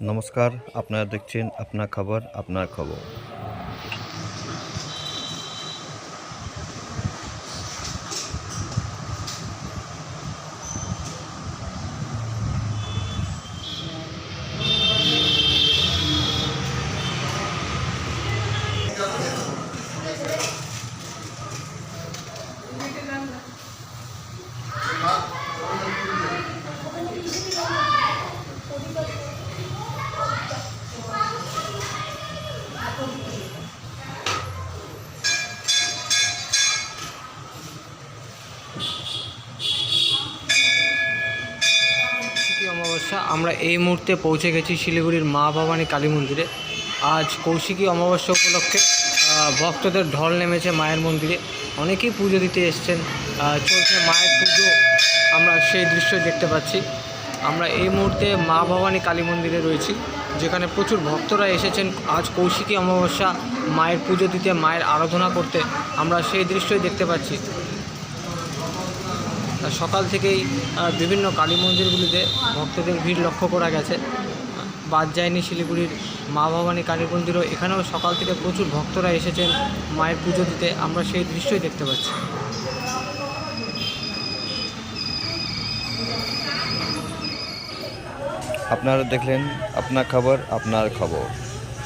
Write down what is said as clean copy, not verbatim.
নমস্কার, আপনারা দেখছেন আপনার খবর আপনার খবর। কৌশিকী অমাবস্যা। আমরা এই মুহূর্তে পৌঁছে গেছি শিলিগুড়ির মা ভবানী কালী মন্দিরে। আজ কৌশিকী অমাবস্যা উপলক্ষে ভক্তদের ঢল নেমেছে মায়ের মন্দিরে। অনেকেই পুজো দিতে এসছেন, চলছে মায়ের পুজো। আমরা সেই দৃশ্য দেখতে পাচ্ছি। আমরা এই মুহূর্তে মা ভবানী কালী মন্দিরে রয়েছি, যেখানে প্রচুর ভক্তরা এসেছেন আজ কৌশিকী অমাবস্যা মায়ের পুজো দিতে, মায়ের আরাধনা করতে। আমরা সেই দৃশ্যই দেখতে পাচ্ছি। সকাল থেকেই বিভিন্ন কালী মন্দিরগুলিতে ভক্তদের ভিড় লক্ষ্য করা গেছে। বাদ যায়নি শিলিগুড়ির মা ভবানী কালী মন্দিরও, এখানেও সকাল থেকে প্রচুর ভক্তরা এসেছেন মায়ের পুজো দিতে। আমরা সেই দৃশ্যই দেখতে পাচ্ছি। আপনারা দেখলেন আপনার খবর আপনার খবর।